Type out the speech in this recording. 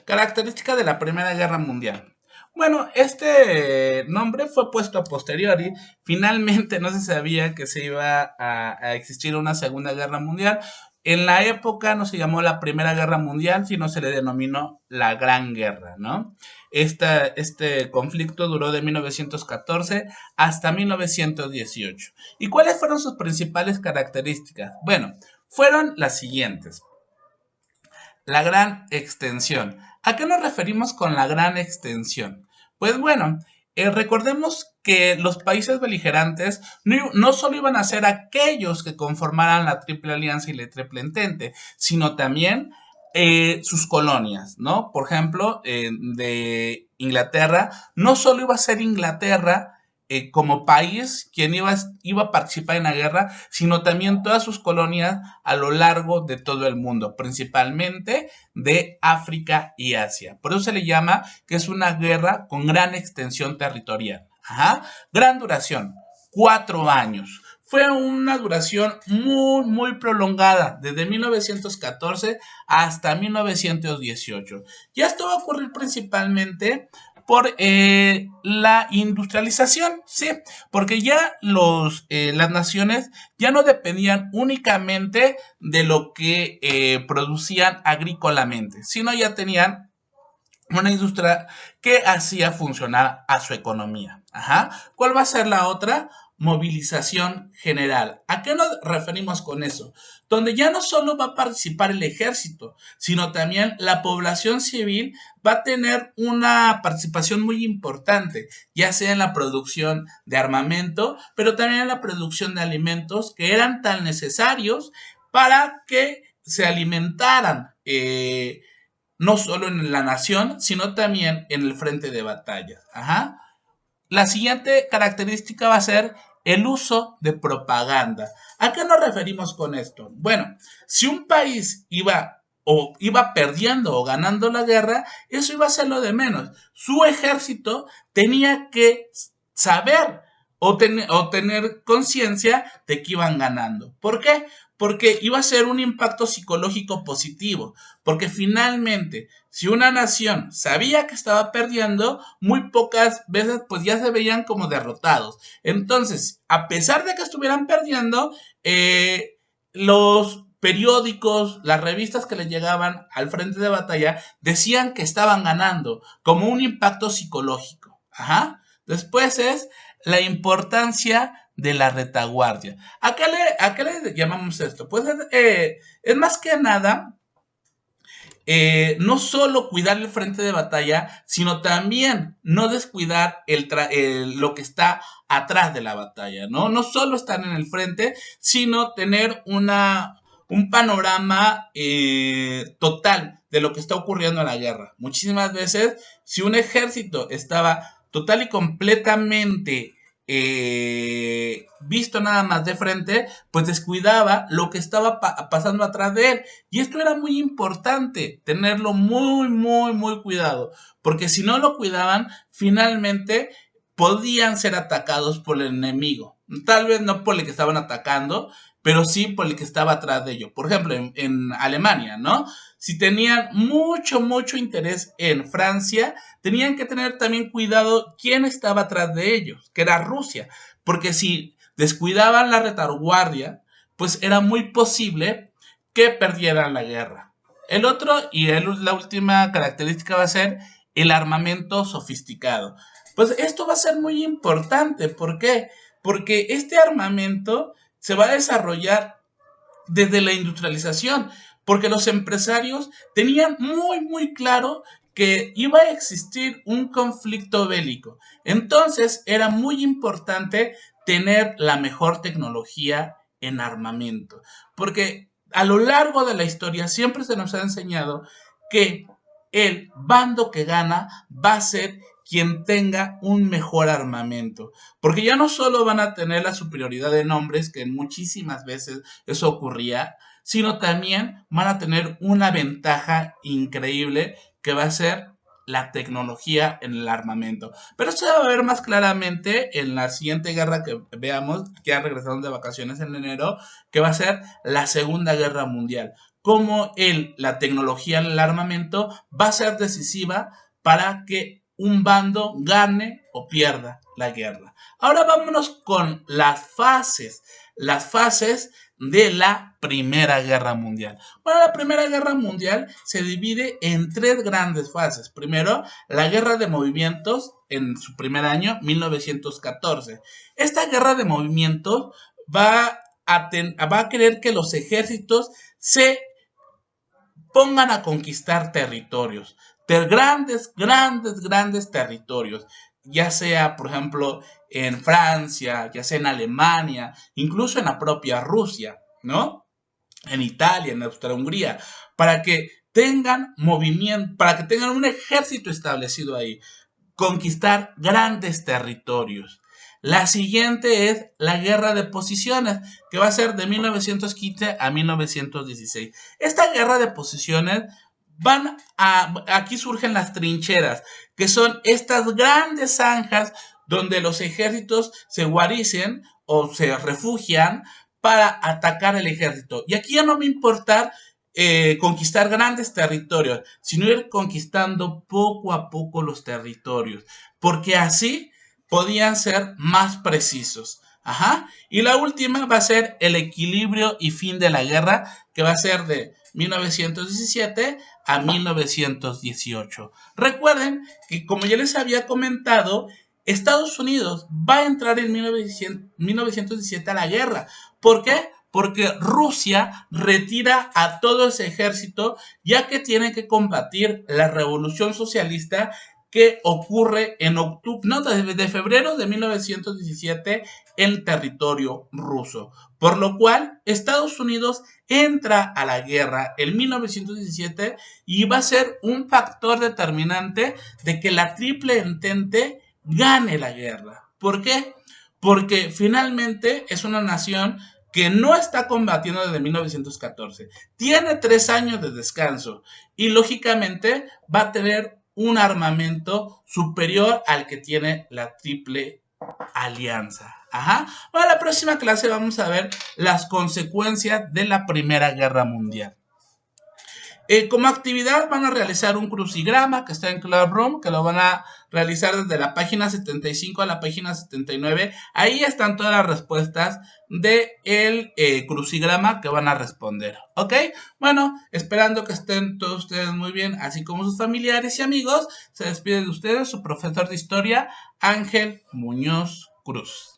Característica de la Primera Guerra Mundial. Bueno, este nombre fue puesto a posteriori. Finalmente no se sabía que se iba a existir una Segunda Guerra Mundial. En la época no se llamó la Primera Guerra Mundial, sino se le denominó la Gran Guerra, ¿no? Este conflicto duró de 1914 hasta 1918. ¿Y cuáles fueron sus principales características? Bueno, fueron las siguientes. La gran extensión. ¿A qué nos referimos con la gran extensión? Pues bueno, recordemos que los países beligerantes no solo iban a ser aquellos que conformaran la Triple Alianza y la Triple Entente, sino también sus colonias, ¿no? Por ejemplo, de Inglaterra, no solo iba a ser Inglaterra como país quien iba a participar en la guerra, sino también todas sus colonias a lo largo de todo el mundo, principalmente de África y Asia. Por eso se le llama que es una guerra con gran extensión territorial. Ajá. Gran duración, 4 años. Fue una duración muy prolongada, desde 1914 hasta 1918. Y esto va a ocurrir principalmente por la industrialización, ¿sí? Porque ya las naciones ya no dependían únicamente de lo que producían agrícolamente, sino ya tenían una industria que hacía funcionar a su economía. Ajá. ¿Cuál va a ser la otra? Movilización general. ¿A qué nos referimos con eso? Donde ya no solo va a participar el ejército, sino también la población civil va a tener una participación muy importante, ya sea en la producción de armamento, pero también en la producción de alimentos que eran tan necesarios para que se alimentaran no solo en la nación, sino también en el frente de batalla. Ajá. La siguiente característica va a ser el uso de propaganda. ¿A qué nos referimos con esto? Bueno, si un país iba perdiendo o ganando la guerra, eso iba a ser lo de menos. Su ejército tenía que saber o tener conciencia de que iban ganando. ¿Por qué? Porque iba a ser un impacto psicológico positivo, porque finalmente, si una nación sabía que estaba perdiendo, muy pocas veces pues ya se veían como derrotados. Entonces, a pesar de que estuvieran perdiendo, los periódicos, las revistas que les llegaban al frente de batalla decían que estaban ganando, como un impacto psicológico. Ajá. Después es la importancia de la retaguardia. ¿A qué le llamamos esto? Pues es más que nada no solo cuidar el frente de batalla, sino también no descuidar lo que está atrás de la batalla, ¿no? No solo estar en el frente, sino tener un panorama total de lo que está ocurriendo en la guerra. Muchísimas veces, si un ejército estaba total y completamente visto nada más de frente, pues descuidaba lo que estaba pasando atrás de él. Y esto era muy importante, tenerlo muy cuidado, porque si no lo cuidaban, finalmente podían ser atacados por el enemigo. Tal vez no por el que estaban atacando, pero sí por el que estaba atrás de ello. Por ejemplo, en Alemania, ¿no? Si tenían mucho interés en Francia, tenían que tener también cuidado quién estaba atrás de ellos, que era Rusia, porque si descuidaban la retaguardia, pues era muy posible que perdieran la guerra. El otro la última característica va a ser el armamento sofisticado. Pues esto va a ser muy importante. ¿Por qué? Porque este armamento se va a desarrollar desde la industrialización, porque los empresarios tenían muy claro que iba a existir un conflicto bélico. Entonces era muy importante tener la mejor tecnología en armamento, porque a lo largo de la historia siempre se nos ha enseñado que el bando que gana va a ser quien tenga un mejor armamento, porque ya no solo van a tener la superioridad de nombres, que muchísimas veces eso ocurría, sino también van a tener una ventaja increíble que va a ser la tecnología en el armamento. Pero esto se va a ver más claramente en la siguiente guerra que veamos, que ya regresaron de vacaciones en enero, que va a ser la Segunda Guerra Mundial. Cómo la tecnología en el armamento va a ser decisiva para que un bando gane o pierda la guerra. Ahora vámonos con las fases de la Primera Guerra Mundial. Bueno, la Primera Guerra Mundial se divide en tres grandes fases. Primero, la Guerra de Movimientos en su primer año, 1914. Esta guerra de movimientos va a querer que los ejércitos se pongan a conquistar territorios, de grandes territorios, ya sea, por ejemplo, en Francia, ya sea en Alemania, incluso en la propia Rusia, ¿no? En Italia, en Austria-Hungría, para que tengan movimiento, para que tengan un ejército establecido ahí, conquistar grandes territorios. La siguiente es la guerra de posiciones, que va a ser de 1915 a 1916. Esta guerra de posiciones aquí surgen las trincheras, que son estas grandes zanjas donde los ejércitos se guaricen o se refugian para atacar el ejército. Y aquí ya no me importa conquistar grandes territorios, sino ir conquistando poco a poco los territorios, porque así podían ser más precisos. Ajá. Y la última va a ser el equilibrio y fin de la guerra, que va a ser de 1917 a 1918. Recuerden que, como ya les había comentado, Estados Unidos va a entrar en 1917 a la guerra. ¿Por qué? Porque Rusia retira a todo ese ejército, ya que tiene que combatir la revolución socialista que ocurre en octubre, no, de febrero de 1917 en territorio ruso. Por lo cual, Estados Unidos entra a la guerra en 1917 y va a ser un factor determinante de que la Triple Entente gane la guerra. ¿Por qué? Porque finalmente es una nación que no está combatiendo desde 1914. Tiene 3 años de descanso y lógicamente va a tener un armamento superior al que tiene la Triple Alianza. Ajá. Bueno, en la próxima clase vamos a ver las consecuencias de la Primera Guerra Mundial. Como actividad van a realizar un crucigrama que está en Classroom, que lo van a realizar desde la página 75 a la página 79. Ahí están todas las respuestas del crucigrama que van a responder. ¿Ok? Bueno, esperando que estén todos ustedes muy bien, así como sus familiares y amigos. Se despide de ustedes su profesor de historia, Ángel Muñoz Cruz.